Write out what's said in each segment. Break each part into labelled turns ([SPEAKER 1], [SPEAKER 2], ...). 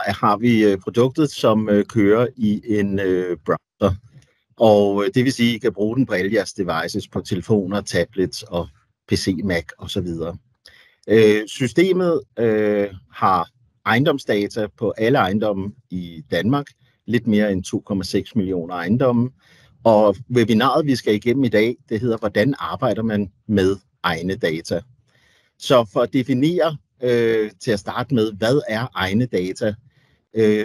[SPEAKER 1] har vi produktet, som kører i en browser. Og det vil sige, at I kan bruge den på alle jeres devices, på telefoner, tablets og PC, Mac osv. Systemet har ejendomsdata på alle ejendomme i Danmark, lidt mere end 2,6 millioner ejendomme. Og webinaret, vi skal igennem i dag, det hedder, hvordan arbejder man med egne data. Så for at definere til at starte med, hvad er egne data,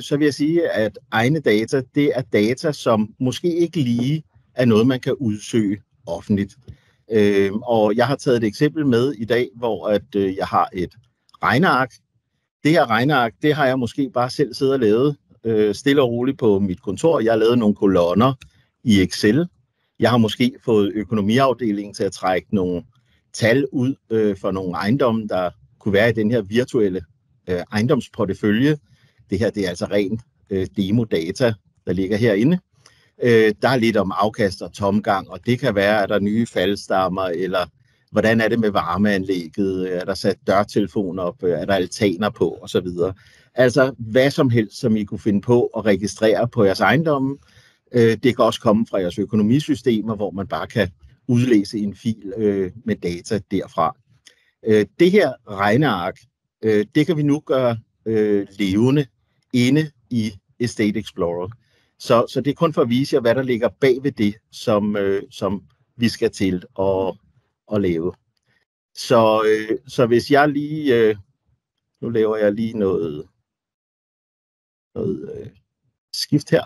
[SPEAKER 1] så vil jeg sige, at egne data, det er data, som måske ikke lige er noget, man kan udsøge offentligt. Og jeg har taget et eksempel med i dag, hvor jeg har et regneark. Det her regneark, det har jeg måske bare selv siddet og lavet stille og roligt på mit kontor. Jeg har lavet nogle kolonner i Excel. Jeg har måske fået økonomiafdelingen til at trække nogle tal ud for nogle ejendomme, der kunne være i den her virtuelle ejendomsportefølje. Det her, det er altså ren demodata, der ligger herinde. Der er lidt om afkast og tomgang, og det kan være, at der er nye faldstammer, eller hvordan er det med varmeanlægget, er der sat dørtelefoner op, er der altaner på, osv. Altså hvad som helst, som I kunne finde på at registrere på jeres ejendomme. Det kan også komme fra jeres økonomisystemer, hvor man bare kan udlæse en fil med data derfra. Det her regneark, det kan vi nu gøre levende inde i Estate Explorer. Så det er kun for at vise jer, hvad der ligger bag ved det, som vi skal til at lave. Så hvis jeg lige... nu laver jeg lige noget skift her.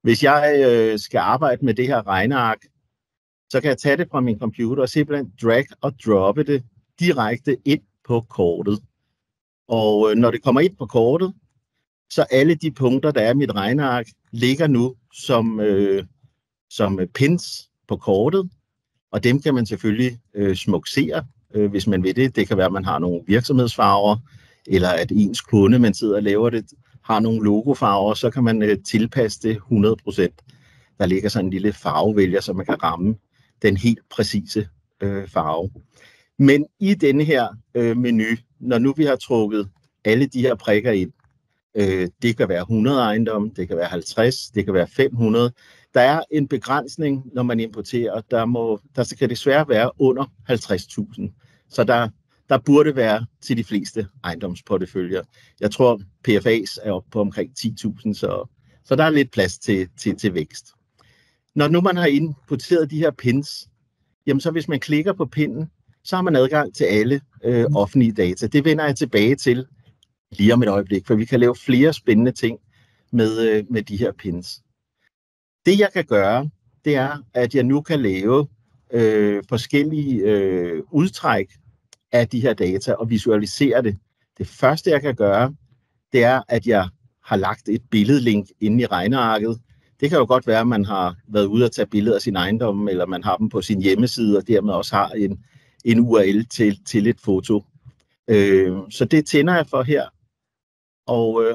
[SPEAKER 1] Hvis jeg skal arbejde med det her regneark, så kan jeg tage det fra min computer og simpelthen drag og droppe det direkte ind på kortet. Og når det kommer ind på kortet, så alle de punkter, der er i mit regneark, ligger nu som pins på kortet. Og dem kan man selvfølgelig smuksere, hvis man vil det. Det kan være, at man har nogle virksomhedsfarver, eller at ens kunde, man sidder og laver det, har nogle logofarver, så kan man tilpasse det 100%. Der ligger sådan en lille farvevælger, så man kan ramme den helt præcise farve. Men i denne her menu, når nu vi har trukket alle de her prikker ind, det kan være 100 ejendomme, det kan være 50, det kan være 500. Der er en begrænsning, når man importerer. Der kan desværre være under 50.000. Så der burde være til de fleste ejendomsporteføljer. Jeg tror, PFA's er oppe på omkring 10.000, så der er lidt plads til vækst. Når nu man har importeret de her pins, jamen så hvis man klikker på pinden, så har man adgang til alle offentlige data. Det vender jeg tilbage til lige om et øjeblik, for vi kan lave flere spændende ting med de her pins. Det jeg kan gøre, det er, at jeg nu kan lave forskellige udtræk af de her data og visualisere det. Det første jeg kan gøre, det er, at jeg har lagt et billedlink inde i regnearket. Det kan jo godt være, at man har været ude og tage billeder af sin ejendom, eller man har dem på sin hjemmeside, og dermed også har en URL til et foto. Så det tænder jeg for her.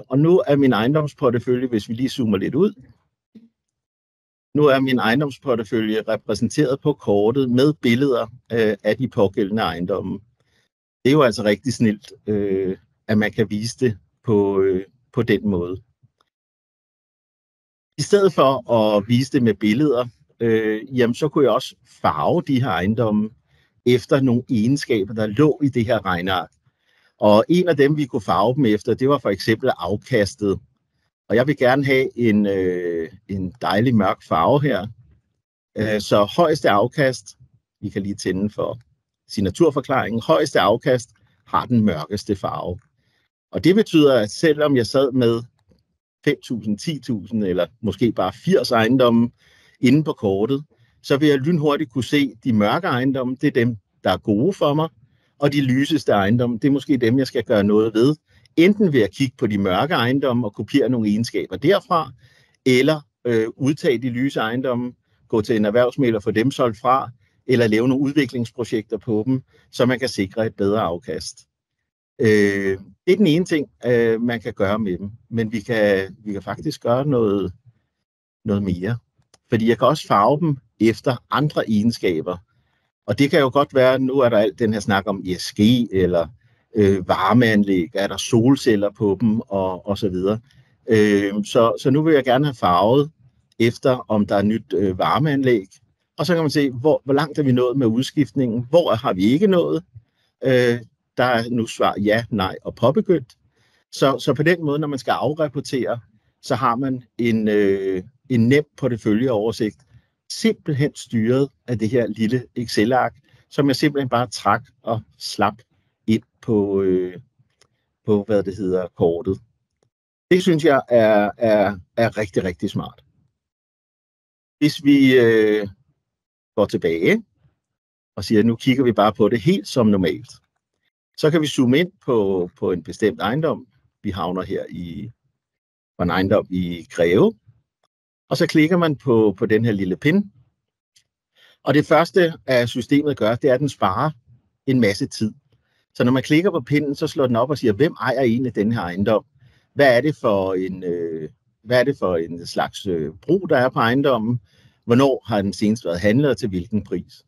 [SPEAKER 1] Og nu er min ejendomsportefølje, hvis vi lige zoomer lidt ud, nu er min ejendomsportefølje repræsenteret på kortet med billeder af de pågældende ejendomme. Det er jo altså rigtig snilt, at man kan vise det på den måde. I stedet for at vise det med billeder, jamen så kunne jeg også farve de her ejendomme efter nogle egenskaber, der lå i det her regneark. Og en af dem, vi kunne farve dem efter, det var for eksempel afkastet. Og jeg vil gerne have en dejlig mørk farve her. Så højeste afkast, vi kan lige tænde for signaturforklaringen, højeste afkast har den mørkeste farve. Og det betyder, at selvom jeg sad med 5.000, 10.000 eller måske bare 80 ejendomme inde på kortet, så vil jeg lynhurtigt kunne se, de mørke ejendomme, det er dem, der er gode for mig, og de lyseste ejendomme, det er måske dem, jeg skal gøre noget ved. Enten ved at kigge på de mørke ejendomme og kopiere nogle egenskaber derfra, eller udtage de lyse ejendomme, gå til en erhvervsmægler og få dem solgt fra, eller lave nogle udviklingsprojekter på dem, så man kan sikre et bedre afkast. Det er den ene ting, man kan gøre med dem, men vi kan faktisk gøre noget mere. Fordi jeg kan også farve dem efter andre egenskaber. Og det kan jo godt være, nu er der alt den her snak om ESG, eller varmeanlæg, er der solceller på dem og så videre. Så nu vil jeg gerne have farvet efter, om der er nyt varmeanlæg. Og så kan man se, hvor langt er vi nået med udskiftningen, hvor har vi ikke nået. Der er nu svar ja, nej og påbegyndt. Så på den måde, når man skal afrapportere, så har man en nem porteføljeoversigt, simpelthen styret af det her lille Excel-ark, som jeg simpelthen bare trak og slap ind på kortet. Det synes jeg er rigtig, rigtig smart. Hvis vi går tilbage og siger, at nu kigger vi bare på det helt som normalt, så kan vi zoome ind på en bestemt ejendom. Vi havner her på en ejendom i Greve, og så klikker man på den her lille pin. Og det første, at systemet gør, det er, at den sparer en masse tid. Så når man klikker på pinden, så slår den op og siger, hvem ejer egentlig den her ejendom? Hvad er det for en slags brug, der er på ejendommen? Hvornår har den senest været handlet, og til hvilken pris?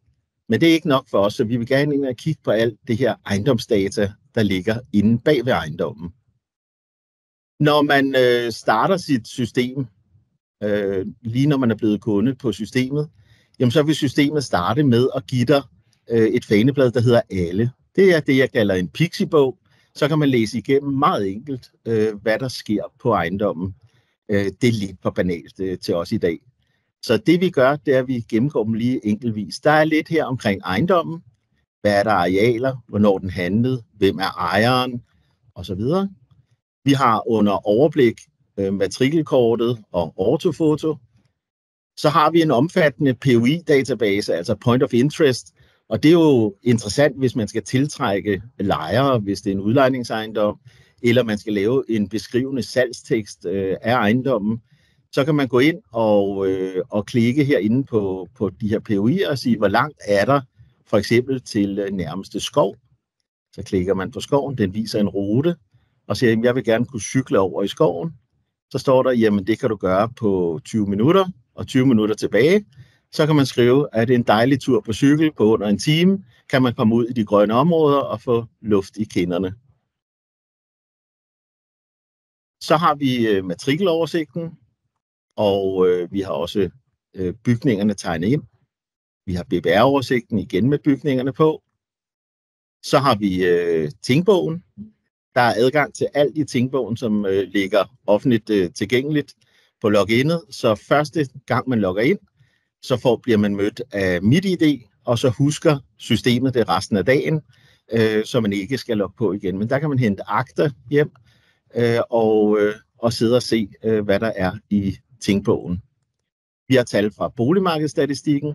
[SPEAKER 1] Men det er ikke nok for os, så vi vil gerne ind og kigge på alt det her ejendomsdata, der ligger inde bag ved ejendommen. Når man starter sit system, lige når man er blevet kunde på systemet, jamen så vil systemet starte med at give dig et faneblad, der hedder alle. Det er det, jeg kalder en Pixie-bog. Så kan man læse igennem meget enkelt, hvad der sker på ejendommen. Det er lidt for banalt til os i dag. Så det vi gør, det er, at vi gennemgår dem lige enkeltvis. Der er lidt her omkring ejendommen. Hvad er der arealer? Hvornår den handlede? Hvem er ejeren? Og så videre. Vi har under overblik matrikelkortet og ortofoto. Så har vi en omfattende POI-database, altså Point of Interest. Og det er jo interessant, hvis man skal tiltrække lejere, hvis det er en udlejningsejendom, eller man skal lave en beskrivende salgstekst af ejendommen. Så kan man gå ind og klikke herinde på de her POI'er og sige, hvor langt er der for eksempel til nærmeste skov. Så klikker man på skoven, den viser en rute, og siger, at jeg vil gerne kunne cykle over i skoven. Så står der, jamen det kan du gøre på 20 minutter, og 20 minutter tilbage. Så kan man skrive, at det er en dejlig tur på cykel på under en time, kan man komme ud i de grønne områder og få luft i kinderne. Så har vi matrikeloversigten, og vi har også bygningerne tegnet ind. Vi har BBR-oversigten igen med bygningerne på. Så har vi tingbogen. Der er adgang til alt i tingbogen, som ligger offentligt tilgængeligt på loginet. Så første gang man logger ind, så bliver man mødt af MitID, og så husker systemet det resten af dagen, så man ikke skal logge på igen. Men der kan man hente akter hjem og sidde og se, hvad der er i tingbogen. Vi har tal fra boligmarkedsstatistikken,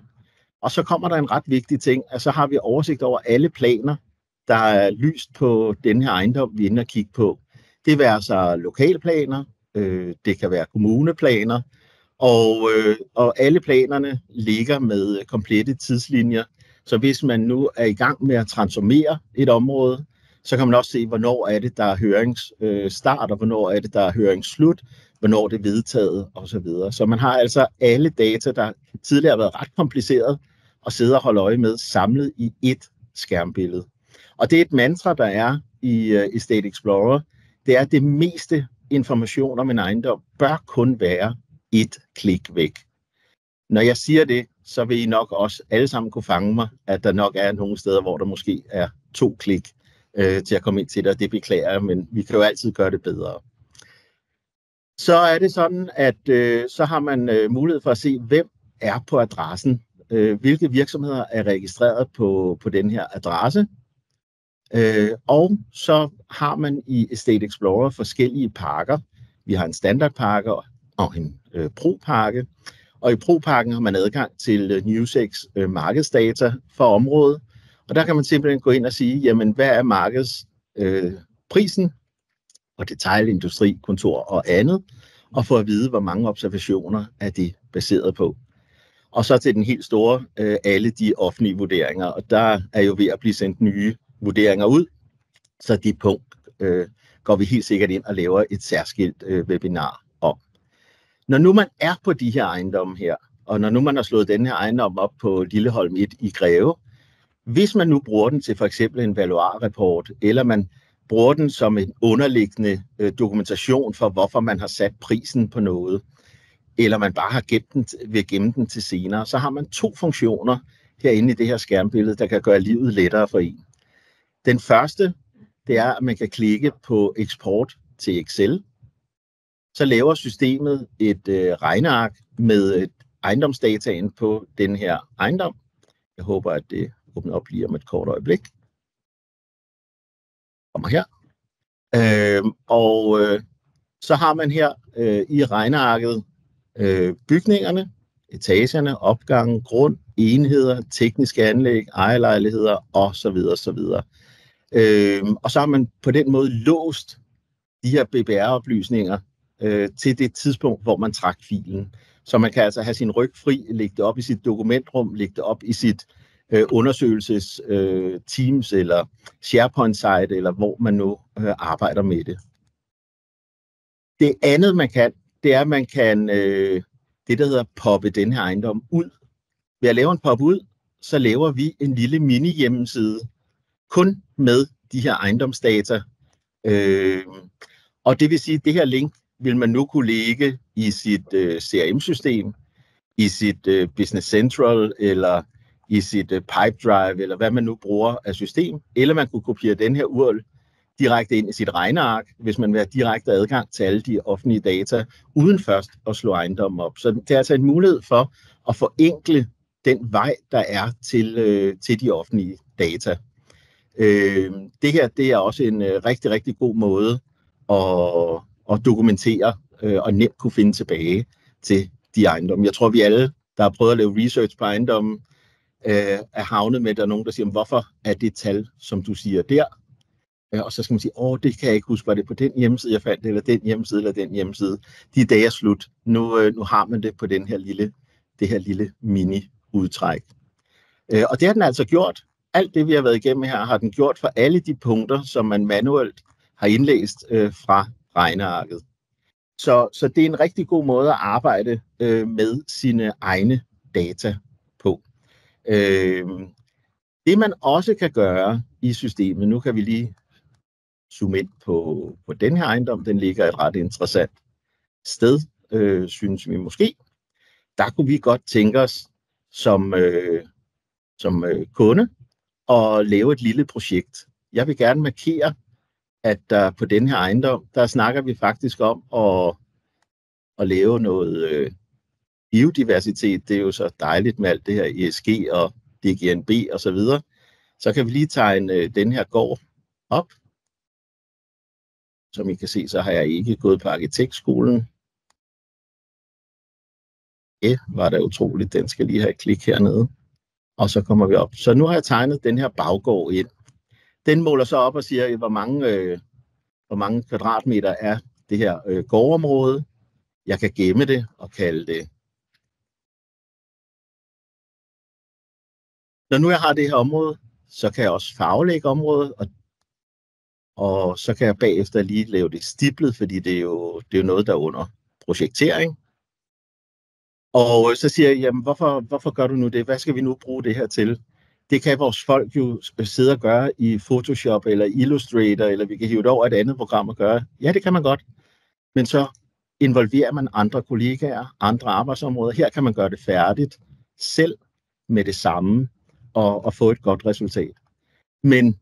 [SPEAKER 1] og så kommer der en ret vigtig ting, at så har vi oversigt over alle planer, der er lyst på den her ejendom, vi er inde og kigge på. Det vil altså lokalplaner, det kan være kommuneplaner, og alle planerne ligger med komplette tidslinjer. Så hvis man nu er i gang med at transformere et område, så kan man også se, hvornår er det, der er høringsstart, og hvornår er det, der er høringsslut, hvornår det er vedtaget osv. Så man har altså alle data, der tidligere har været ret kompliceret, og sidde og holde øje med, samlet i ét skærmbillede. Og det er et mantra, der er i Estate Explorer. Det er, at det meste information om en ejendom bør kun være et klik væk. Når jeg siger det, så vil I nok også alle sammen kunne fange mig, at der nok er nogle steder, hvor der måske er 2 klik til at komme ind til det, og det beklager jeg, men vi kan jo altid gøre det bedre. Så er det sådan, at så har man mulighed for at se, hvem er på adressen. Hvilke virksomheder er registreret på den her adresse. Og så har man i Estate Explorer forskellige pakker. Vi har en standardpakke og en pro-pakke. Og i pro-pakken har man adgang til Newsec markedsdata for området. Og der kan man simpelthen gå ind og sige, jamen hvad er markedsprisen og detailindustri, kontor og andet, og få at vide, hvor mange observationer er det baseret på. Og så til den helt store, alle de offentlige vurderinger. Og der er jo ved at blive sendt nye vurderinger ud, så de punkt går vi helt sikkert ind og laver et særskilt webinar om. Når nu man er på de her ejendomme her, og når nu man har slået den her ejendom op på Lilleholm 1 i Greve, Hvis man nu bruger den til for eksempel en valuarrapport, eller man bruger den som en underliggende dokumentation for, hvorfor man har sat prisen på noget, eller man bare har vil gemme den til senere, så har man 2 funktioner herinde i det her skærmbillede, der kan gøre livet lettere for en. Den første, det er, at man kan klikke på eksport til Excel. Så laver systemet et regneark med ejendomsdataen på den her ejendom. Jeg håber, at det åbner op lige om et kort øjeblik. Kommer her. Så har man her i regnearket bygningerne, etagerne, opgangen, grund, enheder, tekniske anlæg, ejerlejligheder osv. osv. Og så har man på den måde låst de her BBR-oplysninger til det tidspunkt, hvor man trak filen. Så man kan altså have sin ryg fri, lægge det op i sit dokumentrum, lægge det op i sit undersøgelses Teams eller SharePoint-site, eller hvor man nu arbejder med det. Det andet, man kan, det er, at man kan det, der hedder poppe den her ejendom ud. Ved at lave en pop ud, så laver vi en lille mini-hjemmeside, kun med de her ejendomsdata. Og det vil sige, at det her link vil man nu kunne lægge i sit CRM-system, i sit Business Central, eller i sit Pipedrive, eller hvad man nu bruger af system. Eller man kunne kopiere den her URL direkte ind i sit regneark, hvis man vil have direkte adgang til alle de offentlige data, uden først at slå ejendommen op. Så det er altså en mulighed for at forenkle den vej, der er til de offentlige data. Det her, det er også en rigtig, rigtig god måde at dokumentere og nemt kunne finde tilbage til de ejendomme. Jeg tror, vi alle, der har prøvet at lave research på ejendommen, er havnet med, at der er nogen, der siger, hvorfor er det tal, som du siger der? Og så skal man sige, det kan jeg ikke huske, var det på den hjemmeside, jeg fandt det, eller den hjemmeside, eller den hjemmeside. De dage er slut. Nu har man det på det her lille mini-udtræk. Og det har den altså gjort. Alt det, vi har været igennem her, har den gjort for alle de punkter, som man manuelt har indlæst fra regnearket. Så det er en rigtig god måde at arbejde med sine egne data på. Det man også kan gøre i systemet, nu kan vi lige zoome ind på den her ejendom, den ligger et ret interessant sted, synes vi måske. Der kunne vi godt tænke os som kunde at lave et lille projekt. Jeg vil gerne markere, at der på den her ejendom, der snakker vi faktisk om at lave noget biodiversitet. Det er jo så dejligt med alt det her ESG og DGNB og så videre. Så kan vi lige tegne den her gård op. Som I kan se, så har jeg ikke gået på arkitektskolen. Det var da utroligt. Den skal lige have et klik hernede. Og så kommer vi op. Så nu har jeg tegnet den her baggård ind. Den måler så op og siger, hvor mange kvadratmeter er det her gårdområde. Jeg kan gemme det og kalde det. Når nu jeg har det her område, så kan jeg også farvelægge området, og så kan jeg bagefter lige lave det stiplet, fordi det er jo noget, der er under projektering. Og så siger jeg, jamen hvorfor gør du nu det? Hvad skal vi nu bruge det her til? Det kan vores folk jo sidde og gøre i Photoshop eller Illustrator, eller vi kan hive det over et andet program og gøre. Ja, det kan man godt. Men så involverer man andre kollegaer, andre arbejdsområder. Her kan man gøre det færdigt selv med det samme og få et godt resultat. Men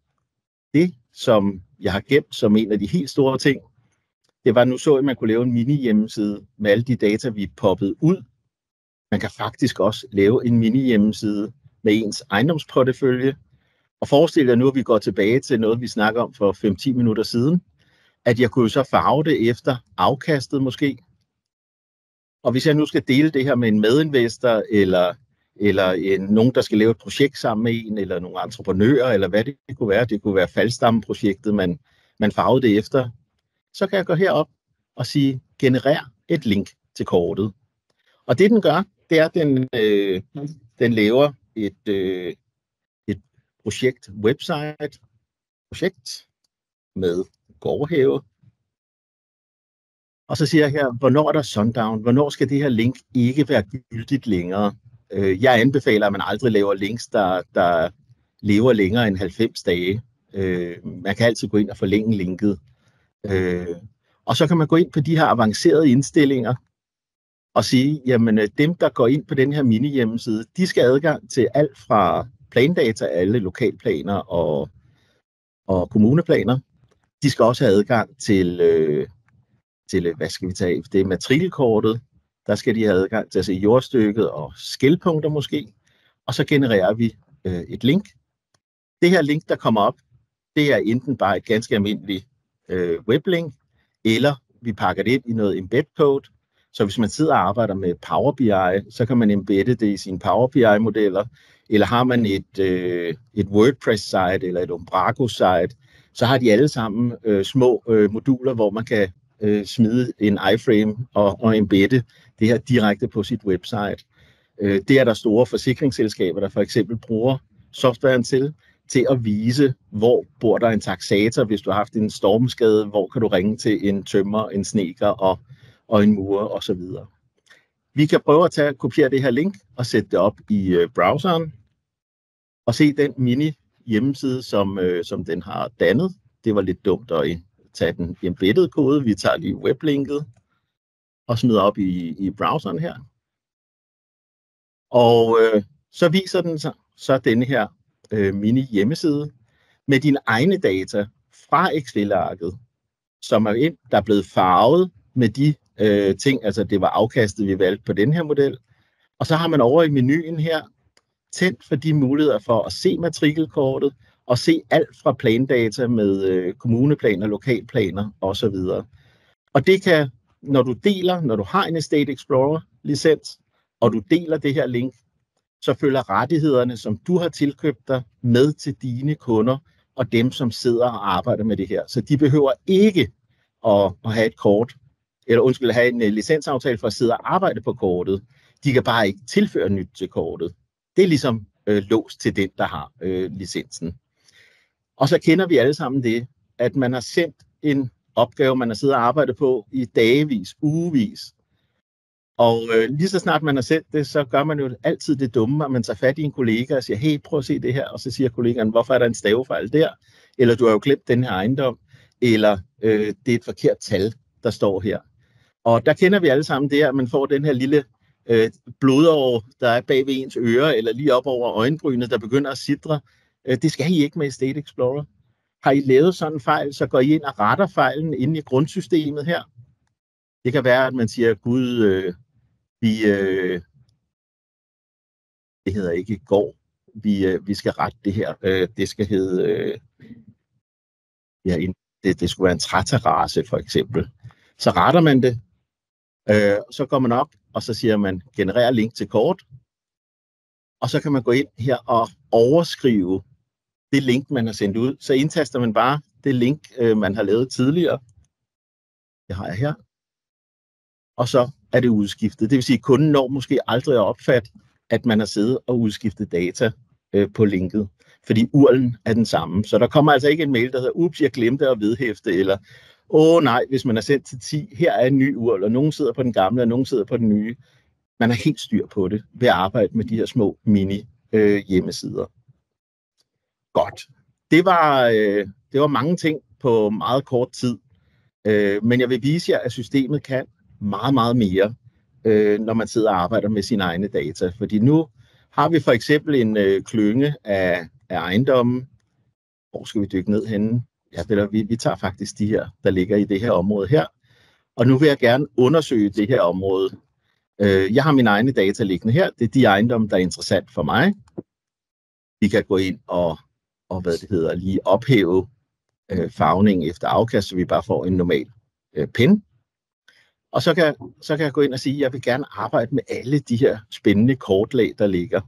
[SPEAKER 1] det, som jeg har gemt som en af de helt store ting, det var nu så, at man kunne lave en mini-hjemmeside med alle de data, vi poppede ud. Man kan faktisk også lave en mini-hjemmeside med ens ejendomsportefølje. Og forestil jer nu, at vi går tilbage til noget, vi snakker om for 5-10 minutter siden, at jeg kunne så farve det efter afkastet måske. Og hvis jeg nu skal dele det her med en medinvestor, eller nogen, der skal lave et projekt sammen med en, eller nogle entreprenører, eller hvad det kunne være. Det kunne være Faldstammen-projektet, man farvede det efter. Så kan jeg gå herop og sige, generer et link til kortet. Og det den gør, det er, at den laver et projekt med gårdhave. Og så siger jeg her, hvornår er der sundown? Hvornår skal det her link ikke være gyldigt længere? Jeg anbefaler, at man aldrig laver links, der lever længere end 90 dage. Man kan altid gå ind og forlænge linket. Og så kan man gå ind på de her avancerede indstillinger og sige, jamen dem, der går ind på den her mini-hjemmeside, de skal have adgang til alt fra plandata, alle lokalplaner og kommuneplaner. De skal også have adgang til hvad skal vi tage? Det er matrikelkortet. Der skal de have adgang til at se jordstykket og skælpunkter måske. Og så genererer vi et link. Det her link, der kommer op, det er enten bare et ganske almindeligt weblink, eller vi pakker det ind i noget embed code. Så hvis man sidder og arbejder med Power BI, så kan man embedde det i sine Power BI-modeller. Eller har man et WordPress-site eller et Umbraco-site, så har de alle sammen små moduler, hvor man kan smide en iframe og embedde det her direkte på sit website. Det er der store forsikringsselskaber, der for eksempel bruger softwaren til at vise, hvor bor der en taksator, hvis du har haft en stormskade, hvor kan du ringe til en tømrer, en snedker og en murer osv. Vi kan prøve at kopiere det her link og sætte det op i browseren og se den mini hjemmeside, som den har dannet. Det var lidt dumt at tage den embedded kode. Vi tager lige weblinket og smider op i browseren her. Og så viser den sig så denne her mini hjemmeside med dine egne data fra Excel-arket, som der er blevet farvet med de ting, altså det var afkastet, vi valgte på den her model. Og så har man over i menuen her tændt for de muligheder for at se matrikelkortet og se alt fra plandata med kommuneplaner, lokalplaner osv. Og det kan, når du har en Estate Explorer licens, og du deler det her link, så følger rettighederne, som du har tilkøbt dig, med til dine kunder og dem, som sidder og arbejder med det her. Så de behøver ikke at have et kort, eller have en licensaftale for at sidde og arbejde på kortet. De kan bare ikke tilføre nyt til kortet. Det er ligesom låst til den, der har licensen. Og så kender vi alle sammen det, at man har sendt en opgave, man har siddet og arbejdet på i dagevis, ugevis. Og lige så snart man har sendt det, så gør man jo altid det dumme, at man tager fat i en kollega og siger, hey, prøv at se det her. Og så siger kollegaen, hvorfor er der en stavefejl der? Eller du har jo glemt den her ejendom. Eller det er et forkert tal, der står her. Og der kender vi alle sammen det, at man får den her lille blodår, der er bag ved ens øre, eller lige op over øjenbrynet, der begynder at sidre. Det skal I ikke med Estate Explorer. Har I lavet sådan en fejl, så går I ind og retter fejlen inde i grundsystemet her. Det kan være, at man siger, gud, det hedder ikke går. Vi skal rette det her. Det skal hedde, det skulle være en træterrasse for eksempel. Så retter man det, så går man op, og så siger man, generer link til kort. Og så kan man gå ind her og overskrive det link, man har sendt ud. Så indtaster man bare det link, man har lavet tidligere. Det har jeg her. Og så er det udskiftet. Det vil sige, at kunden når måske aldrig at opfatte, at man har siddet og udskiftet data på linket. Fordi URL'en er den samme. Så der kommer altså ikke en mail, der hedder, ups, jeg glemte at vedhæfte, eller nej, hvis man er sendt til 10, her er en ny URL, og nogen sidder på den gamle, og nogen sidder på den nye. Man har helt styr på det ved at arbejde med de her små mini hjemmesider. Godt. Det var mange ting på meget kort tid. Men jeg vil vise jer, at systemet kan meget, meget mere, når man sidder og arbejder med sine egne data. Fordi nu har vi for eksempel en klynge af ejendomme. Hvor skal vi dykke ned henne? Ja, vi tager faktisk de her, der ligger i det her område her. Og nu vil jeg gerne undersøge det her område. Jeg har mine egne data liggende her. Det er de ejendomme, der er interessant for mig. Vi kan gå ind og lige ophæve farvning efter afkast, så vi bare får en normal pen. Og så kan jeg gå ind og sige, at jeg vil gerne arbejde med alle de her spændende kortlag, der ligger.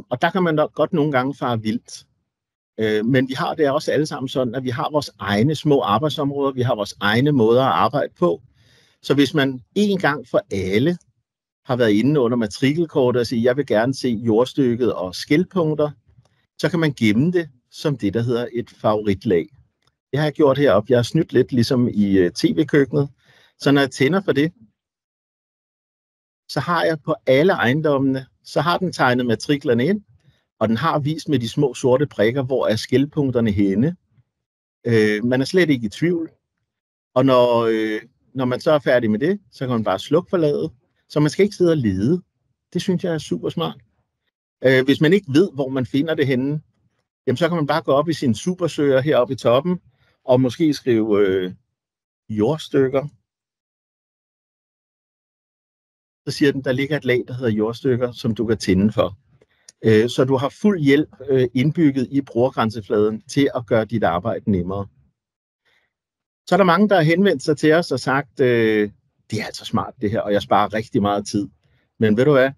[SPEAKER 1] Og der kan man nok godt nogle gange fare vildt. Men vi har det også alle sammen sådan, at vi har vores egne små arbejdsområder, vi har vores egne måder at arbejde på. Så hvis man en gang for alle har været inde under matrikelkortet og siger, jeg vil gerne se jordstykket og skælpunkter, så kan man gemme det som det, der hedder et favoritlag. Det har jeg gjort heroppe. Jeg har snydt lidt ligesom i tv-køkkenet. Så når jeg tænder for det, så har jeg på alle ejendommene, så har den tegnet matriklerne ind, Og den har vist med de små sorte prikker, hvor er skælpunkterne henne. Man er slet ikke i tvivl. Og når man så er færdig med det, så kan man bare slukke for ladet. Så man skal ikke sidde og lede. Det synes jeg er super smart. Hvis man ikke ved, hvor man finder det henne, jamen så kan man bare gå op i sin supersøger heroppe i toppen, og måske skrive jordstykker. Så siger den, der ligger et lag, der hedder jordstykker, som du kan tænde for. Så du har fuld hjælp indbygget i brugergrænsefladen til at gøre dit arbejde nemmere. Så er der mange, der har henvendt sig til os og sagt, det er altså smart det her, og jeg sparer rigtig meget tid. Men ved du hvad,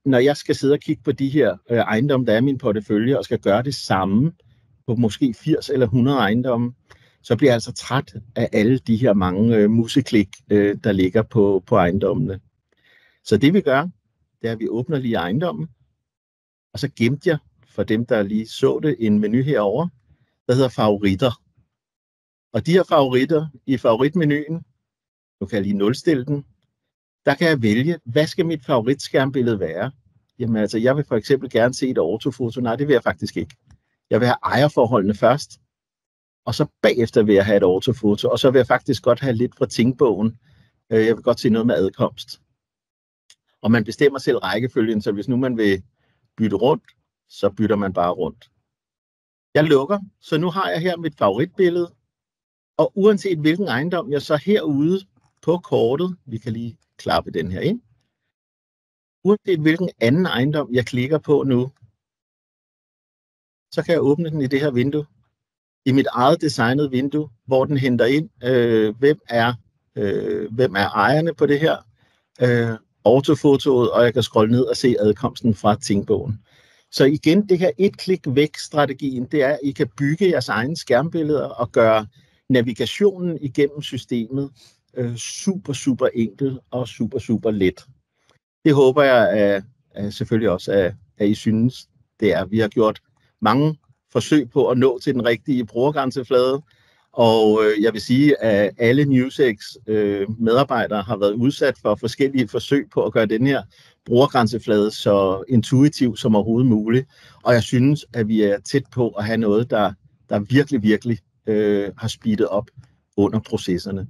[SPEAKER 1] når jeg skal sidde og kigge på de her ejendomme, der er i min portefølje, og skal gøre det samme på måske 80 eller 100 ejendomme, så bliver jeg altså træt af alle de her mange museklik, der ligger på ejendommene. Så det vi gør, det er, at vi åbner lige ejendommen, og så gemte jeg, for dem der lige så det, en menu herover, der hedder favoritter. Og de her favoritter i favoritmenuen, nu kan jeg lige nulstille den, der kan jeg vælge, hvad skal mit favoritskærmbillede være? Jamen altså, jeg vil for eksempel gerne se et ortofoto. Nej, det vil jeg faktisk ikke. Jeg vil have ejerforholdene først, og så bagefter vil jeg have et ortofoto, og så vil jeg faktisk godt have lidt fra tingbogen. Jeg vil godt se noget med adkomst. Og man bestemmer selv rækkefølgen, så hvis nu man vil bytte rundt, så bytter man bare rundt. Jeg lukker, så nu har jeg her mit favoritbillede, og uanset hvilken ejendom jeg så herude på kortet, vi kan lige klappe den her ind, uanset hvilken anden ejendom jeg klikker på nu, så kan jeg åbne den i det her vindue, i mit eget designede vindue, hvor den henter ind, hvem er ejerne på det her, ortofotoet, og jeg kan scrolle ned og se adkomsten fra tingbogen. Så igen, det her et-klik væk-strategien, det er, at I kan bygge jeres egne skærmbilleder og gøre navigationen igennem systemet super enkel og super let. Det håber jeg selvfølgelig også, at I synes, det er. Vi har gjort mange forsøg på at nå til den rigtige brugergrænseflade, og jeg vil sige, at alle Newsec medarbejdere har været udsat for forskellige forsøg på at gøre den her brugergrænseflade så intuitiv som overhovedet muligt, og jeg synes, at vi er tæt på at have noget, der virkelig har speedet op under processerne.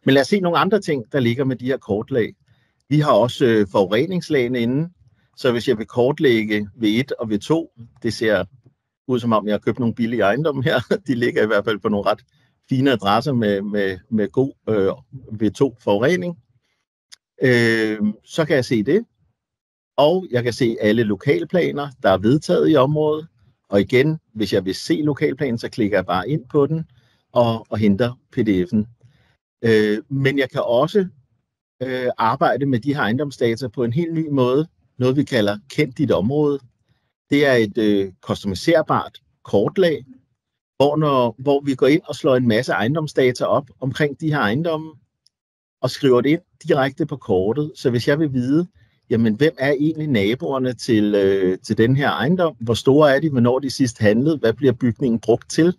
[SPEAKER 1] Men lad os se nogle andre ting, der ligger med de her kortlag. Vi har også forureningslagene inde, så hvis jeg vil kortlægge V1 og V2, det ser ud som om jeg har købt nogle billige ejendomme her, de ligger i hvert fald på nogle ret fine adresser med god V2-forurening, så kan jeg se det, og jeg kan se alle lokalplaner, der er vedtaget i området, og igen, hvis jeg vil se lokalplanen, så klikker jeg bare ind på den og henter pdf'en. Men jeg kan også arbejde med de her ejendomsdata på en helt ny måde, noget vi kalder kend dit område. Det er et customiserbart kortlag, hvor vi går ind og slår en masse ejendomsdata op omkring de her ejendomme, og skriver det ind direkte på kortet. Så hvis jeg vil vide, jamen hvem er egentlig naboerne til den her ejendom, hvor store er de, hvornår de sidst handlede, hvad bliver bygningen brugt til,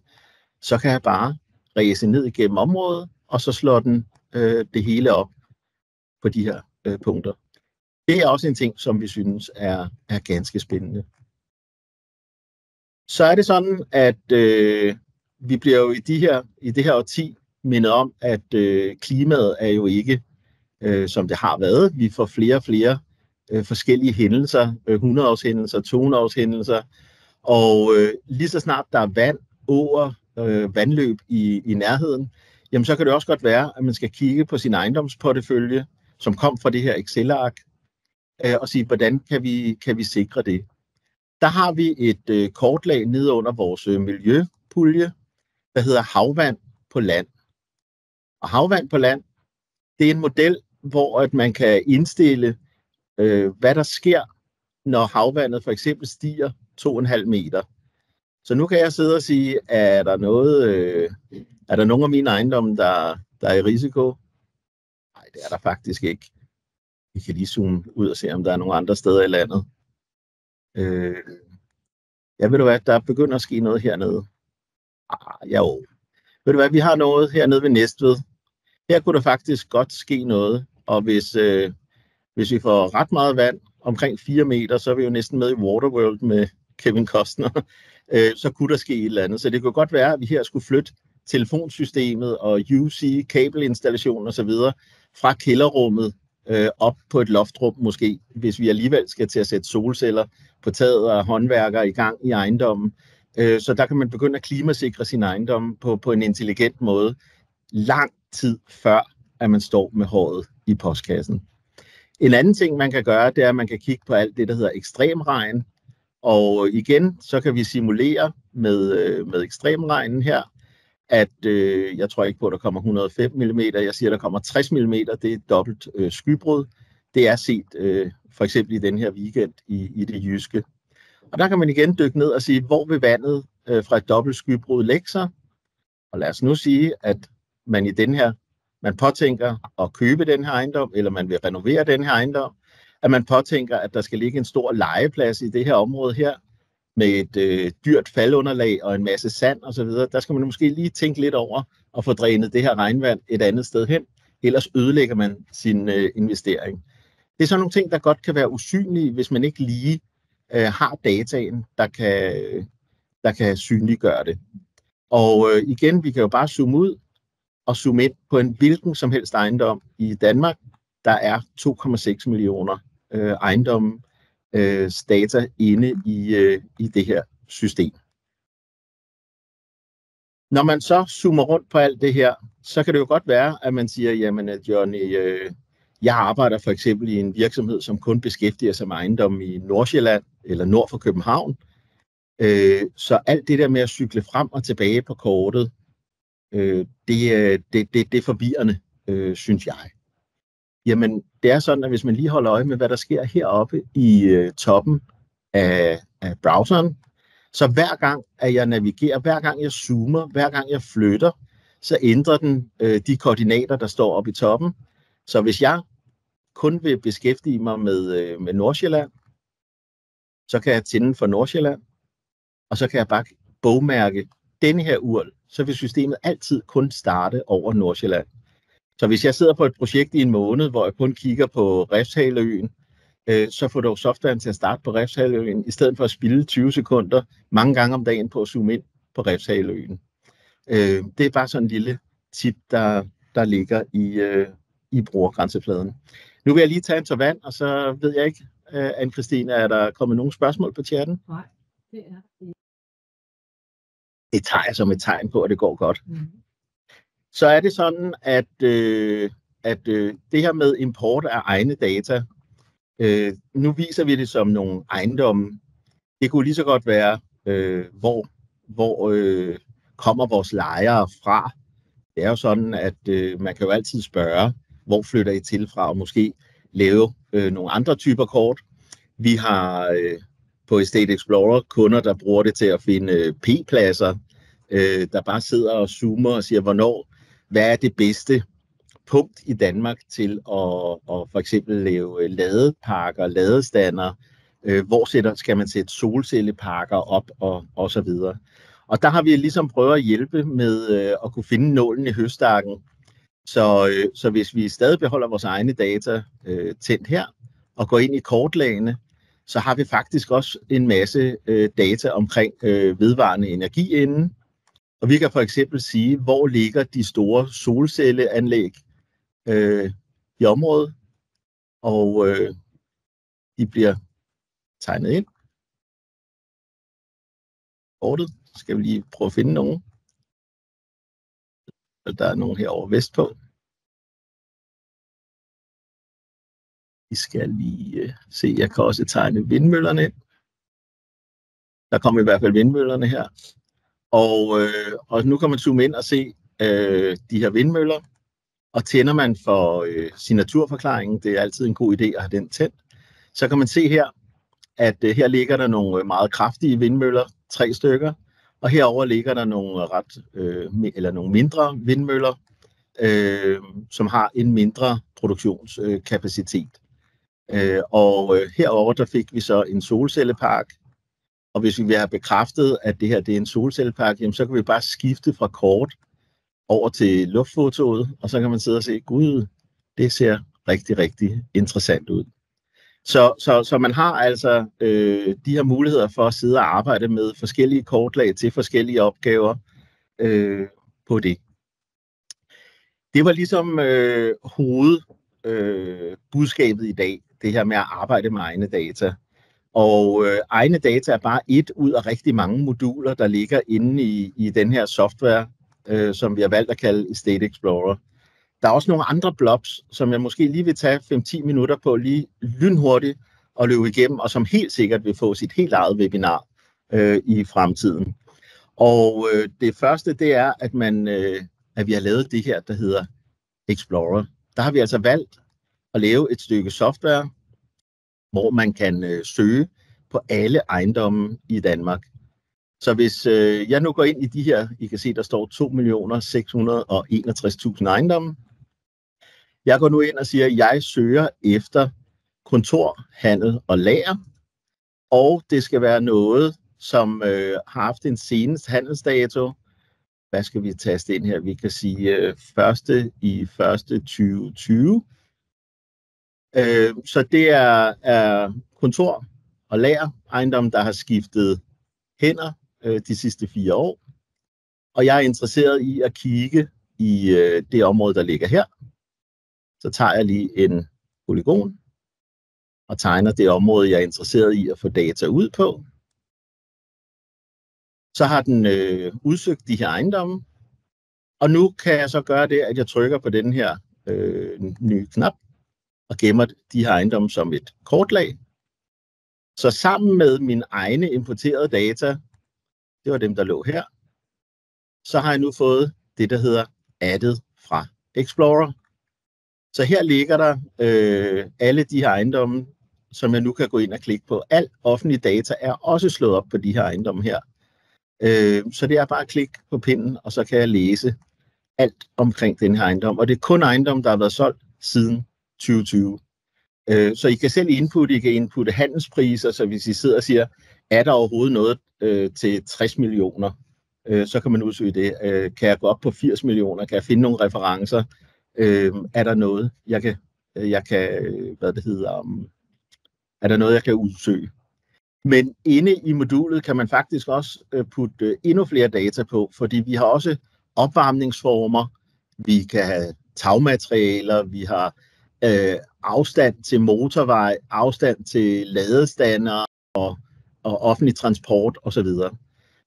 [SPEAKER 1] så kan jeg bare ræse ned igennem området, og så slår den det hele op på de her punkter. Det er også en ting, som vi synes er ganske spændende. Så er det sådan, at vi bliver jo i det her årti mindet om, at klimaet er jo ikke, som det har været. Vi får flere og flere forskellige hændelser, 100-årshændelser, 200-årshændelser, og lige så snart der er vand, åer, vandløb i nærheden, jamen så kan det også godt være, at man skal kigge på sin ejendomsportefølje, som kom fra det her Excel-ark, og sige, hvordan kan vi sikre det. Der har vi et kortlag nede under vores miljøpulje, der hedder havvand på land. Og havvand på land, det er en model, hvor at man kan indstille, hvad der sker, når havvandet for eksempel stiger 2,5 meter. Så nu kan jeg sidde og sige, er der nogen af mine ejendomme, der er i risiko? Nej, det er der faktisk ikke. Vi kan lige zoome ud og se, om der er nogle andre steder i landet. Ja, ved du hvad, der begynder at ske noget hernede. Jo. Ved du hvad, vi har noget hernede ved Næstved. Her kunne der faktisk godt ske noget, og hvis vi får ret meget vand, omkring 4 meter, så er vi jo næsten med i Waterworld med Kevin Costner, så kunne der ske et eller andet. Så det kunne godt være, at vi her skulle flytte telefonsystemet og UC, kabelinstallation osv. fra kælderrummet op på et loftrum måske, hvis vi alligevel skal til at sætte solceller på taget og håndværkere i gang i ejendommen. Så der kan man begynde at klimasikre sin ejendom på en intelligent måde, lang tid før, at man står med håret i postkassen. En anden ting, man kan gøre, det er, at man kan kigge på alt det, der hedder ekstremregn. Og igen, så kan vi simulere med ekstremregnen her, at jeg tror ikke på, at der kommer 105 mm. Jeg siger, at der kommer 60 mm. Det er et dobbelt skybrud. Det er set for eksempel i den her weekend i det jyske. Og der kan man igen dykke ned og sige, hvor vil vandet fra et dobbelt skybrud lægge sig? Og lad os nu sige, at man i den her, man påtænker at købe den her ejendom, eller man vil renovere den her ejendom, at man påtænker, at der skal ligge en stor legeplads i det her område her, med et dyrt faldunderlag og en masse sand osv. Der skal man måske lige tænke lidt over at få drænet det her regnvand et andet sted hen, ellers ødelægger man sin investering. Det er sådan nogle ting, der godt kan være usynlige, hvis man ikke lige har dataen, der kan synliggøre det. Og igen, vi kan jo bare zoome ud og zoome ind på en hvilken som helst ejendom i Danmark. Der er 2,6 millioner ejendomme data inde i det her system. Når man så zoomer rundt på alt det her, så kan det jo godt være, at man siger, jamen Johnny, jeg arbejder for eksempel i en virksomhed, som kun beskæftiger sig med ejendom i Nordsjælland eller nord for København. Så alt det der med at cykle frem og tilbage på kortet, det er forvirrende, synes jeg. Jamen, det er sådan, at hvis man lige holder øje med, hvad der sker heroppe i toppen af browseren, så hver gang, at jeg navigerer, hver gang jeg zoomer, hver gang jeg flytter, så ændrer den de koordinater, der står oppe i toppen. Så hvis jeg kun vil beskæftige mig med Nordsjælland, så kan jeg tænde for Nordsjælland, og så kan jeg bare bogmærke denne her URL, så vil systemet altid kun starte over Nordsjælland. Så hvis jeg sidder på et projekt i en måned, hvor jeg kun kigger på Refshaleøen, så får du softwaren til at starte på Refshaleøen, i stedet for at spilde 20 sekunder mange gange om dagen på at zoome ind på Refshaleøen. Det er bare sådan en lille tip, der ligger i brugergrænsefladen. Nu vil jeg lige tage en tår vand, og så ved jeg ikke, Anne-Christine, er der kommet nogle spørgsmål på chatten?
[SPEAKER 2] Nej, det er det.
[SPEAKER 1] Det tager jeg som et tegn på, at det går godt. Så er det sådan, at det her med import af egne data, nu viser vi det som nogle ejendomme. Det kunne lige så godt være, hvor kommer vores lejere fra. Det er jo sådan, at man kan jo altid spørge, hvor flytter I til fra, og måske lave nogle andre typer kort. Vi har på Estate Explorer kunder, der bruger det til at finde p-pladser, der bare sidder og zoomer og siger, hvad er det bedste punkt i Danmark til at for eksempel lave ladeparker, ladestander, hvor skal man sætte solcelleparker op og så videre. Og der har vi ligesom prøvet at hjælpe med at kunne finde nålen i høstakken. Så hvis vi stadig beholder vores egne data tændt her og går ind i kortlagene, så har vi faktisk også en masse data omkring vedvarende energi inden. Og vi kan for eksempel sige, hvor ligger de store solcelleanlæg i området, og de bliver tegnet ind. Kortet. Skal vi lige prøve at finde nogen. Der er nogen herovre vestpå. Vi skal lige se, jeg kan også tegne vindmøllerne ind. Der kommer i hvert fald vindmøllerne her. Og nu kan man zoome ind og se de her vindmøller. Og tænder man for signaturforklaringen, det er altid en god idé at have den tændt, så kan man se her, at her ligger der nogle meget kraftige vindmøller, 3 stykker, og herover ligger der nogle mindre vindmøller, som har en mindre produktionskapacitet. Og herover der fik vi så en solcellepark, og hvis vi vil have bekræftet, at det her det er en solcellepark, jamen, så kan vi bare skifte fra kort over til luftfotoet, og så kan man sidde og se, gud, det ser rigtig, rigtig interessant ud. Så man har altså de her muligheder for at sidde og arbejde med forskellige kortlag til forskellige opgaver på det. Det var ligesom hovedbudskabet i dag, det her med at arbejde med egne data. Og egne data er bare et ud af rigtig mange moduler, der ligger inde i den her software, som vi har valgt at kalde Estate Explorer. Der er også nogle andre blobs, som jeg måske lige vil tage 5-10 minutter på lige lynhurtigt at løbe igennem, og som helt sikkert vil få sit helt eget webinar i fremtiden. Og det første, det er, at vi har lavet det her, der hedder Explorer. Der har vi altså valgt at lave et stykke software, hvor man kan søge på alle ejendomme i Danmark. Så hvis jeg nu går ind i de her, I kan se, der står 2.661.000 ejendomme. Jeg går nu ind og siger, at jeg søger efter kontor, handel og lager. Og det skal være noget, som har haft en senest handelsdato. Hvad skal vi taste ind her? Vi kan sige 1.1.2020. Så det er kontor og lager ejendom, der har skiftet hænder de sidste 4 år. Og jeg er interesseret i at kigge i det område, der ligger her. Så tager jeg lige en polygon og tegner det område, jeg er interesseret i at få data ud på. Så har den udsøgt de her ejendomme. Og nu kan jeg så gøre det, at jeg trykker på den her nye knap og gemmer de her ejendomme som et kortlag. Så sammen med mine egne importerede data, det var dem, der lå her, så har jeg nu fået det, der hedder added fra Explorer. Så her ligger der alle de her ejendomme, som jeg nu kan gå ind og klikke på. Al offentlig data er også slået op på de her ejendomme her. Så det er bare at klikke på pinden, og så kan jeg læse alt omkring den her ejendom. Og det er kun ejendom, der har været solgt siden 2020. Så I kan selv inputte handelspriser, så hvis I sidder og siger, er der overhovedet noget til 60 millioner, så kan man udsøge det. Kan jeg gå op på 80 millioner? Kan jeg finde nogle referencer? Er der noget, jeg kan er der noget, jeg kan udsøge? Men inde i modulet kan man faktisk også putte endnu flere data på, fordi vi har også opvarmningsformer, vi kan have tagmaterialer, vi har afstand til motorvej, afstand til ladestander og offentlig transport osv.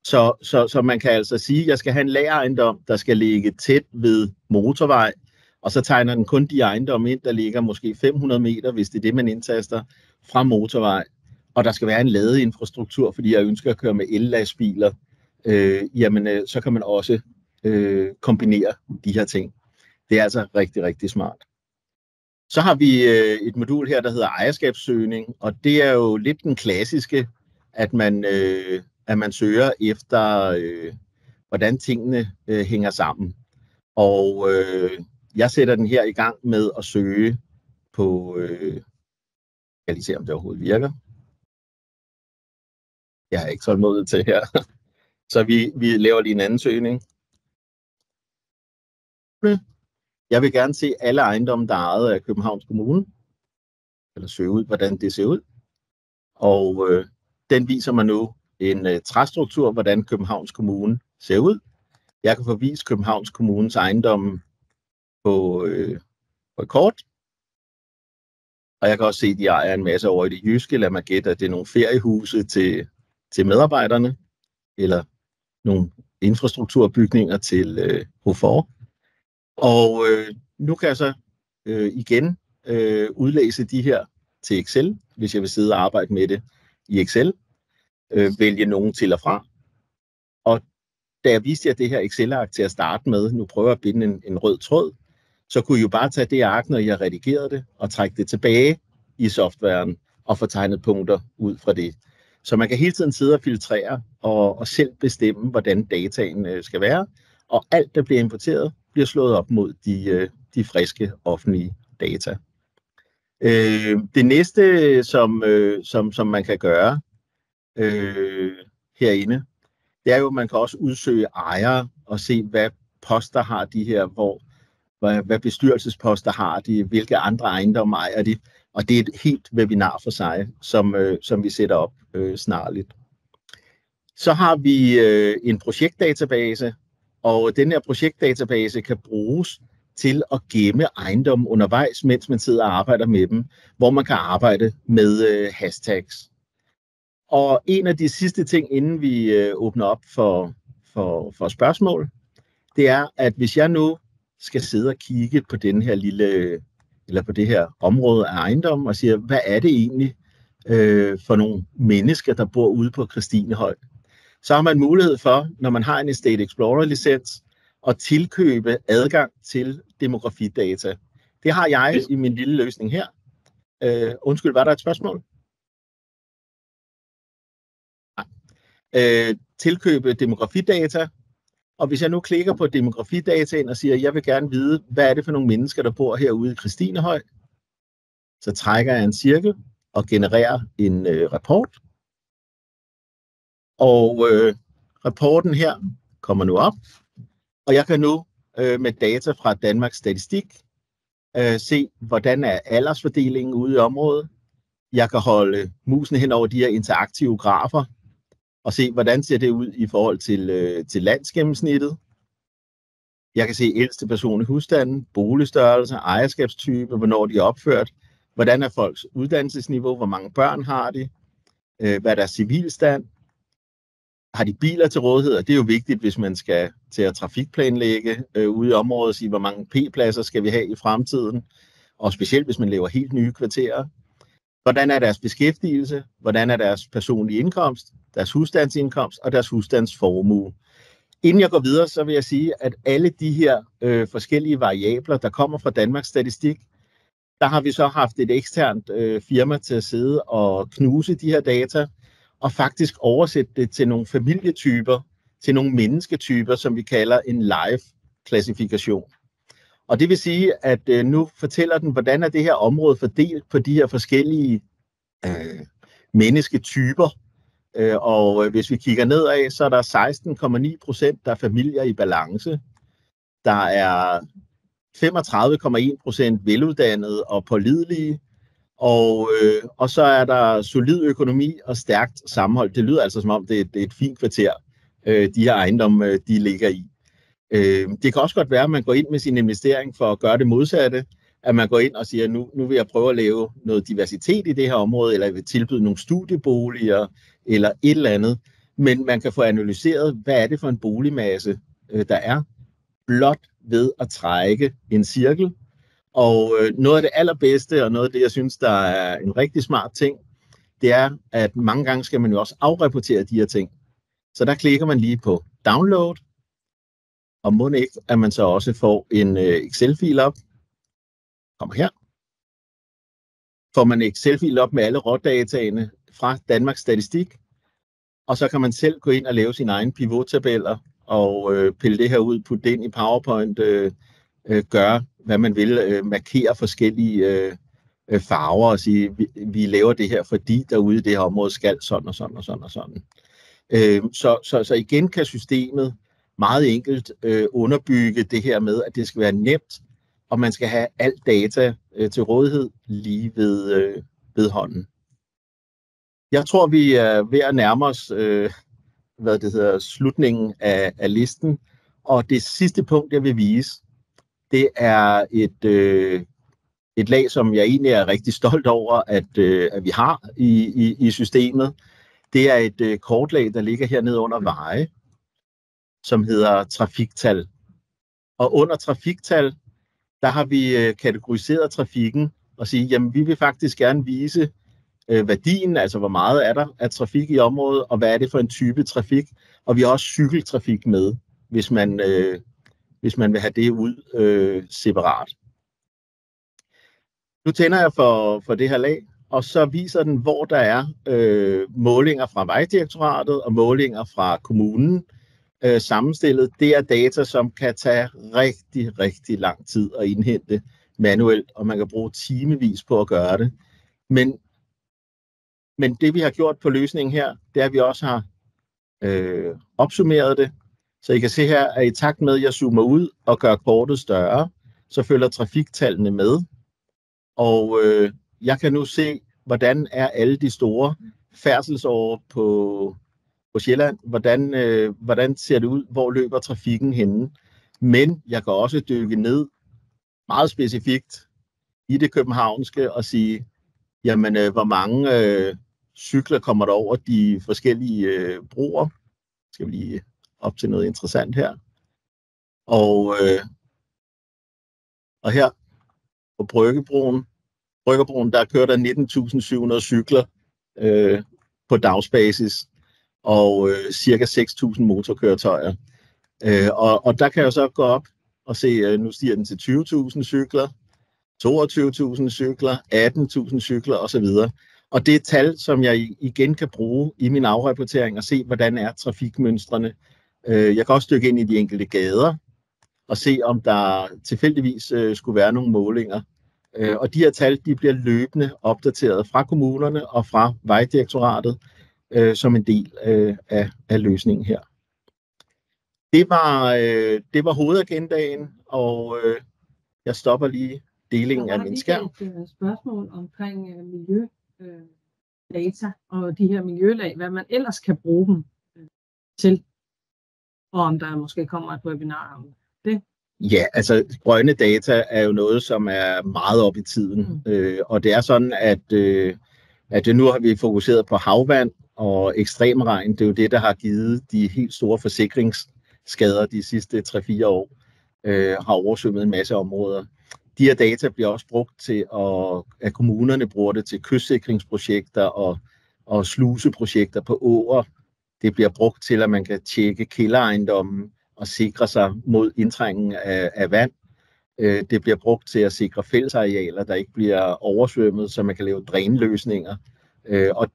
[SPEAKER 1] Så man kan altså sige, at jeg skal have en lagerejendom, der skal ligge tæt ved motorvej, og så tegner den kun de ejendomme ind, der ligger måske 500 meter, hvis det er det, man indtaster, fra motorvej. Og der skal være en ladeinfrastruktur, fordi jeg ønsker at køre med el-lastbiler. Så kan man også kombinere de her ting. Det er altså rigtig, rigtig smart. Så har vi et modul her, der hedder ejerskabssøgning, og det er jo lidt den klassiske, at man søger efter, hvordan tingene hænger sammen. Og jeg sætter den her i gang med at søge på, jeg kan lige se, om det overhovedet virker. Jeg har ikke tålmodighed til her. Så vi laver lige en anden søgning. Jeg vil gerne se alle ejendomme, der er ejet af Københavns Kommune. Eller søge ud, hvordan det ser ud. Og den viser mig nu en træstruktur, hvordan Københavns Kommune ser ud. Jeg kan få vist Københavns Kommunes ejendomme på et kort. Og jeg kan også se, at de ejer en masse over i det jyske. Lad mig gætte, at det er nogle feriehuse til medarbejderne, eller nogle infrastrukturbygninger til HOFOR. Og nu kan jeg så igen udlæse de her til Excel, hvis jeg vil sidde og arbejde med det i Excel. Vælge nogen til og fra. Og da jeg viste jer det her Excel-ark til at starte med, nu prøver jeg at binde en rød tråd, så kunne I jo bare tage det ark, når jeg redigerede det, og trække det tilbage i softwaren, og få tegnet punkter ud fra det. Så man kan hele tiden sidde og filtrere, og selv bestemme, hvordan dataen skal være, og alt, der bliver importeret, bliver slået op mod de friske offentlige data. Det næste, som man kan gøre herinde, det er jo, at man kan også udsøge ejere og se, hvad poster har de her, hvad bestyrelsesposter har de, hvilke andre ejendomme ejer de, og det er et helt webinar for sig, som vi sætter op snarligt. Så har vi en projektdatabase, og den her projektdatabase kan bruges til at gemme ejendomme undervejs, mens man sidder og arbejder med dem, hvor man kan arbejde med hashtags. Og en af de sidste ting, inden vi åbner op for spørgsmål, det er, at hvis jeg nu skal sidde og kigge på den her på det her område af ejendom og siger, hvad er det egentlig for nogle mennesker, der bor ude på Christinehøj, så har man mulighed for, når man har en Estate Explorer-licens, at tilkøbe adgang til demografidata. Det har jeg i min lille løsning her. Undskyld, var der et spørgsmål? Nej. Tilkøbe demografidata. Og hvis jeg nu klikker på demografidataen og siger, at jeg vil gerne vide, hvad er det for nogle mennesker, der bor herude i Christinehøj, så trækker jeg en cirkel og genererer en rapport. Og rapporten her kommer nu op, og jeg kan nu med data fra Danmarks Statistik se, hvordan er aldersfordelingen ude i området. Jeg kan holde musen hen over de her interaktive grafer, og se, hvordan ser det ud i forhold til landsgennemsnittet. Jeg kan se ældste person i husstanden, boligstørrelse, ejerskabstype, hvornår de er opført, hvordan er folks uddannelsesniveau, hvor mange børn har de, hvad er deres civilstand, har de biler til rådighed, og det er jo vigtigt, hvis man skal til at trafikplanlægge ude i området, og sige, hvor mange p-pladser skal vi have i fremtiden, og specielt hvis man laver helt nye kvarterer. Hvordan er deres beskæftigelse, hvordan er deres personlige indkomst, deres husstandsindkomst og deres husstandsformue. Inden jeg går videre, så vil jeg sige, at alle de her forskellige variabler, der kommer fra Danmarks Statistik, der har vi så haft et eksternt firma til at sidde og knuse de her data, og faktisk oversætte det til nogle familietyper, til nogle mennesketyper, som vi kalder en live-klassifikation. Og det vil sige, at nu fortæller den, hvordan er det her område fordelt på de her forskellige mennesketyper. Og hvis vi kigger nedad, så er der 16,9%, der er familier i balance. Der er 35,1% veluddannede og pålidelige. Og så er der solid økonomi og stærkt sammenhold. Det lyder altså som om, det er et fint kvarter, de her ejendomme, de ligger i. Det kan også godt være, at man går ind med sin investering for at gøre det modsatte, at man går ind og siger, nu vil jeg prøve at lave noget diversitet i det her område, eller jeg vil tilbyde nogle studieboliger, eller et eller andet. Men man kan få analyseret, hvad er det for en boligmasse, der er, blot ved at trække en cirkel. Og noget af det allerbedste, og noget af det, jeg synes, der er en rigtig smart ting, det er, at mange gange skal man jo også afrapportere de her ting. Så der klikker man lige på download, og må ikke, at man så også får en Excel-fil op. Kommer her. Får man en Excel-fil op med alle rådataene fra Danmarks Statistik, og så kan man selv gå ind og lave sine egne pivot-tabeller, og pille det her ud, putte det ind i PowerPoint, gøre, hvad man vil, markere forskellige farver og sige, vi laver det her, fordi derude i det her område skal sådan og sådan og sådan og sådan. Så igen kan systemet meget enkelt underbygge det her med, at det skal være nemt, og man skal have alt data til rådighed lige ved hånden. Jeg tror, vi er ved at nærme os slutningen af listen, og det sidste punkt, jeg vil vise, det er et lag, som jeg egentlig er rigtig stolt over, at vi har i systemet. Det er et kortlag, der ligger hernede under veje, som hedder trafiktal. Og under trafiktal, der har vi kategoriseret trafikken og sige, jamen vi vil faktisk gerne vise værdien, altså hvor meget er der af trafik i området, og hvad er det for en type trafik. Og vi har også cykeltrafik med, hvis man vil have det ud separat. Nu tænder jeg for det her lag, og så viser den, hvor der er målinger fra Vejdirektoratet og målinger fra kommunen sammenstillet. Det er data, som kan tage rigtig, rigtig lang tid at indhente manuelt, og man kan bruge timevis på at gøre det. Men det, vi har gjort på løsningen her, det er, at vi også har opsummeret det. Så I kan se her, at i takt med, at jeg zoomer ud og gør kortet større, så følger trafiktallene med. Og jeg kan nu se, hvordan er alle de store færdselsårer på Sjælland, hvordan ser det ud, hvor løber trafikken henne. Men jeg kan også dykke ned meget specifikt i det københavnske og sige, jamen hvor mange cykler kommer der over de forskellige broer. Skal vi lige op til noget interessant her. Og her på Bryggerbroen, der kører der 19.700 cykler på dagsbasis og cirka 6.000 motorkøretøjer. Og der kan jeg så gå op og se, nu stiger den til 20.000 cykler, 22.000 cykler, 18.000 cykler osv. Og det er tal, som jeg igen kan bruge i min afrapportering og se, hvordan er trafikmønstrene. Jeg kan også dykke ind i de enkelte gader og se, om der tilfældigvis skulle være nogle målinger. Og de her tal, de bliver løbende opdateret fra kommunerne og fra Vejdirektoratet som en del af løsningen her. Det var hovedagendaen, og jeg stopper lige delingen af min skærm.
[SPEAKER 2] Der var et spørgsmål omkring miljødata og de her miljølag, hvad man ellers kan bruge dem til, og om der måske kommer et webinar om det.
[SPEAKER 1] Ja, altså grønne data er jo noget, som er meget op i tiden, og det er sådan, at nu har vi fokuseret på havvand og ekstremregn. Det er jo det, der har givet de helt store forsikringsskader de sidste 3-4 år, har oversvømmet en masse områder. De her data bliver også brugt til, at kommunerne bruger det til kystsikringsprojekter og sluseprojekter på åer. Det bliver brugt til, at man kan tjekke kælderejendommen og sikre sig mod indtrængen af vand. Det bliver brugt til at sikre fællesarealer, der ikke bliver oversvømmet, så man kan lave drænløsninger. Og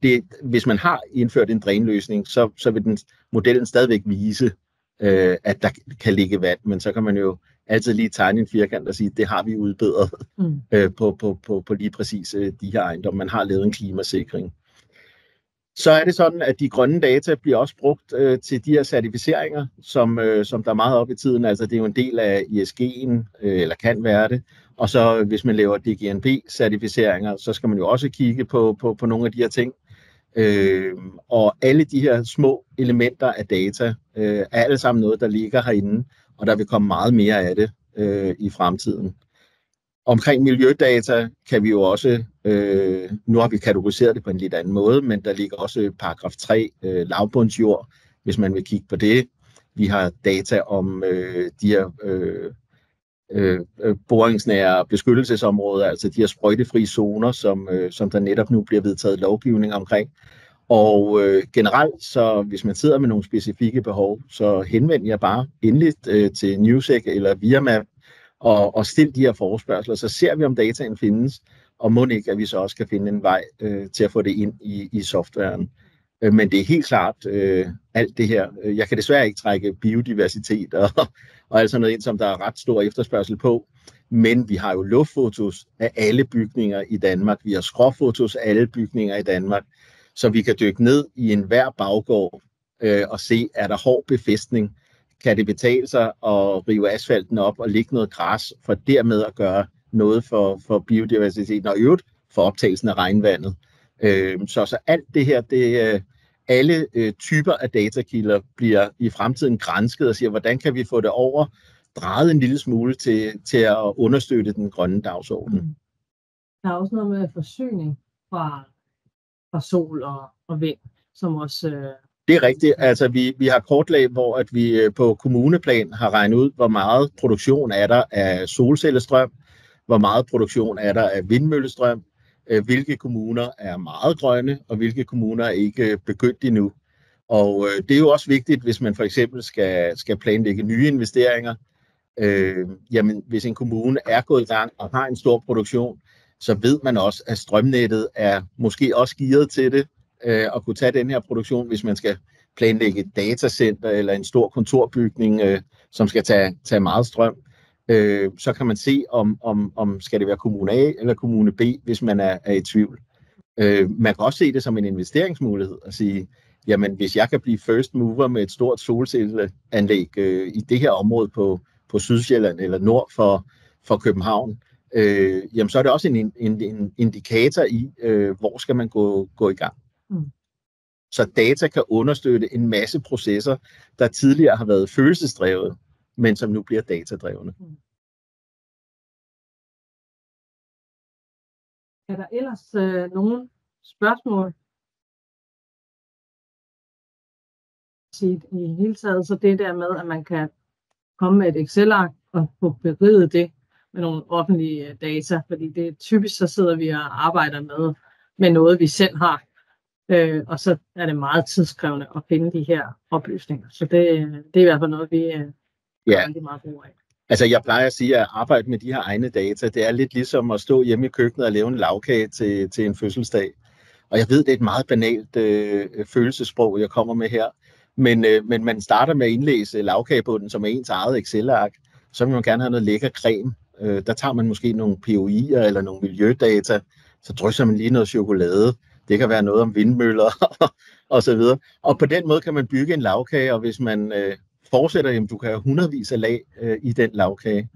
[SPEAKER 1] hvis man har indført en drænløsning, så vil modellen stadigvæk vise, at der kan ligge vand, men så kan man jo altid lige tegne en firkant og sige, at det har vi udbedret på lige præcis de her ejendomme. Man har lavet en klimasikring. Så er det sådan, at de grønne data bliver også brugt til de her certificeringer, som der er meget op i tiden. Altså det er jo en del af ESG'en, eller kan være det. Og så hvis man laver DGNB-certificeringer, så skal man jo også kigge på nogle af de her ting. Og alle de her små elementer af data er alle sammen noget, der ligger herinde, og der vil komme meget mere af det i fremtiden. Omkring miljødata kan vi jo også, nu har vi kategoriseret det på en lidt anden måde, men der ligger også paragraf 3, lavbundsjord, hvis man vil kigge på det. Vi har data om de her boringsnære beskyttelsesområder, altså de her sprøjtefrie zoner, som der netop nu bliver vedtaget lovgivning omkring. Og generelt, så hvis man sidder med nogle specifikke behov, så henvend jer bare endeligt til Newsec eller ViaMap og stil de her forespørgsler, så ser vi, om dataen findes, og må ikke, at vi så også kan finde en vej til at få det ind i softwaren. Men det er helt klart alt det her. Jeg kan desværre ikke trække biodiversitet og alt sådan noget ind, som der er ret stor efterspørgsel på. Men vi har jo luftfotos af alle bygninger i Danmark. Vi har skråfotos af alle bygninger i Danmark. Så vi kan dykke ned i enhver baggård og se, er der hård befæstning? Kan det betale sig at rive asfalten op og lægge noget græs, for dermed at gøre noget for biodiversiteten og i øvrigt for optagelsen af regnvandet? Så alt det her, alle typer af datakilder bliver i fremtiden gransket og siger, hvordan kan vi få det over, drejet en lille smule til at understøtte den grønne dagsorden.
[SPEAKER 2] Der er også noget med forsyning fra sol og vind, som også...
[SPEAKER 1] Det er rigtigt. Altså, vi har kortlag, hvor at vi på kommuneplan har regnet ud, hvor meget produktion er der af solcellestrøm, hvor meget produktion er der af vindmøllestrøm, hvilke kommuner er meget grønne, og hvilke kommuner er ikke begyndt endnu. Og det er jo også vigtigt, hvis man for eksempel skal planlægge nye investeringer. Jamen, hvis en kommune er gået i gang og har en stor produktion, så ved man også, at strømnettet er måske også gearet til det, at kunne tage den her produktion, hvis man skal planlægge et datacenter eller en stor kontorbygning, som skal tage meget strøm. Så kan man se, om skal det være kommune A eller kommune B, hvis man er i tvivl. Man kan også se det som en investeringsmulighed og sige, jamen hvis jeg kan blive first mover med et stort solcelleanlæg i det her område på Sydsjælland eller nord for København, jamen så er det også en indikator i, hvor skal man gå i gang. Så data kan understøtte en masse processer, der tidligere har været følelsesdrevet, men som nu bliver datadrevne.
[SPEAKER 2] Er der ellers nogle spørgsmål? I hele taget, så det der med, at man kan komme med et Excel-ark og få beriget det med nogle offentlige data, fordi det er typisk, så sidder vi og arbejder med noget, vi selv har, og så er det meget tidskrævende at finde de her oplysninger. Så det er i hvert fald noget, vi har rigtig meget brug af.
[SPEAKER 1] Altså jeg plejer at sige, at arbejde med de her egne data, det er lidt ligesom at stå hjemme i køkkenet og lave en lagkage til en fødselsdag. Og jeg ved, det er et meget banalt følelsessprog, jeg kommer med her. Men man starter med at indlæse lagkagebunden, som er ens eget Excel-ark. Så vil man gerne have noget lækker creme. Der tager man måske nogle POI'er eller nogle miljødata. Så drysser man lige noget chokolade. Det kan være noget om vindmøller og så videre. Og på den måde kan man bygge en lagkage, og hvis man fortsætter, jamen du kan have hundredvis af lag i den lagkage.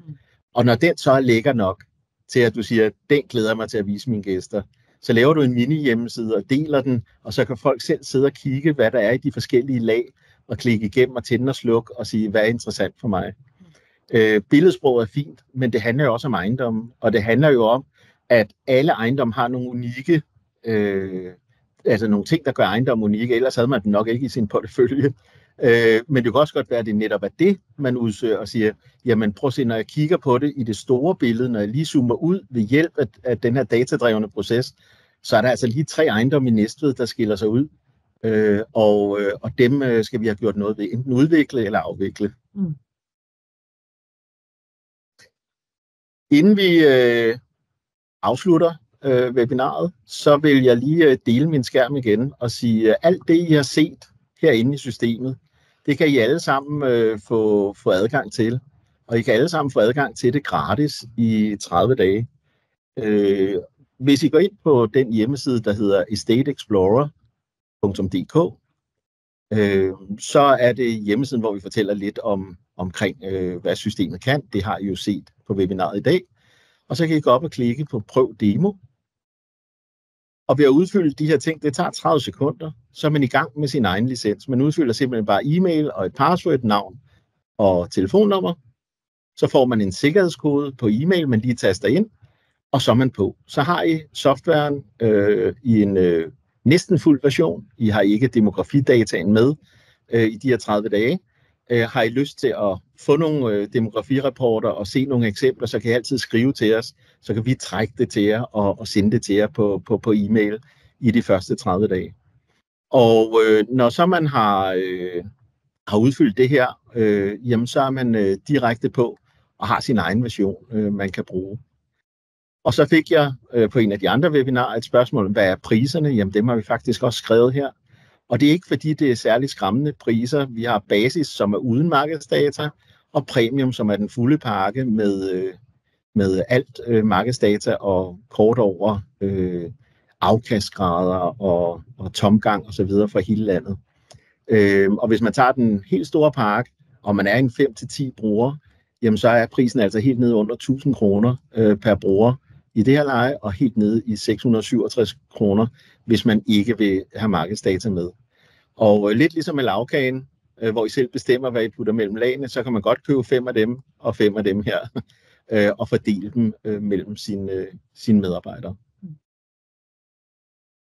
[SPEAKER 1] Og når den så er lækker nok til, at du siger, den glæder mig til at vise mine gæster, så laver du en mini-hjemmeside og deler den, og så kan folk selv sidde og kigge, hvad der er i de forskellige lag, og klikke igennem og tænde og slukke og sige, hvad er interessant for mig. Billedsprog er fint, men det handler jo også om ejendommen, og det handler jo om, at alle ejendomme har nogle unikke, altså nogle ting, der gør ejendommen unikke, ellers havde man den nok ikke i sin portefølje. Men det kan også godt være, at det netop er det, man udsøger og siger, jamen prøv at se, når jeg kigger på det i det store billede, når jeg lige zoomer ud ved hjælp af den her datadrevne proces, så er der altså lige 3 ejendomme i Næstved, der skiller sig ud, og dem skal vi have gjort noget ved, enten udvikle eller afvikle. Inden vi afslutter webinaret, så vil jeg lige dele min skærm igen og sige, at alt det, I har set herinde i systemet, det kan I alle sammen få adgang til. Og I kan alle sammen få adgang til det gratis i 30 dage. Hvis I går ind på den hjemmeside, der hedder estateexplorer.dk, så er det hjemmesiden, hvor vi fortæller lidt omkring, hvad systemet kan. Det har I jo set på webinaret i dag. Og så kan I gå op og klikke på Prøv Demo. Og ved at udfylde de her ting, det tager 30 sekunder, så er man i gang med sin egen licens. Man udfylder simpelthen bare e-mail og et password, et navn og telefonnummer. Så får man en sikkerhedskode på e-mail, man lige taster ind, og så er man på. Så har I softwaren i en næsten fuld version. I har ikke demografidataen med i de her 30 dage. Har I lyst til at få nogle demografirapporter og se nogle eksempler, så kan I altid skrive til os, så kan vi trække det til jer og sende det til jer på e-mail i de første 30 dage. Og når så man har udfyldt det her, jamen så er man direkte på og har sin egen version, man kan bruge. Og så fik jeg på en af de andre webinarer et spørgsmål om, hvad er priserne? Jamen dem har vi faktisk også skrevet her. Og det er ikke fordi, det er særligt skræmmende priser. Vi har basis, som er uden markedsdata, og premium, som er den fulde pakke med alt markedsdata og kort over afkastgrader og tomgang osv. fra hele landet. Og hvis man tager den helt store pakke, og man er en 5-10 brugere, jamen så er prisen altså helt nede under 1000 kroner per bruger i det her leje, og helt nede i 667 kroner, hvis man ikke vil have markedsdata med. Og lidt ligesom med lagkagen, hvor I selv bestemmer, hvad I putter mellem lagene, så kan man godt købe 5 af dem og 5 af dem her, og fordele dem mellem sine medarbejdere.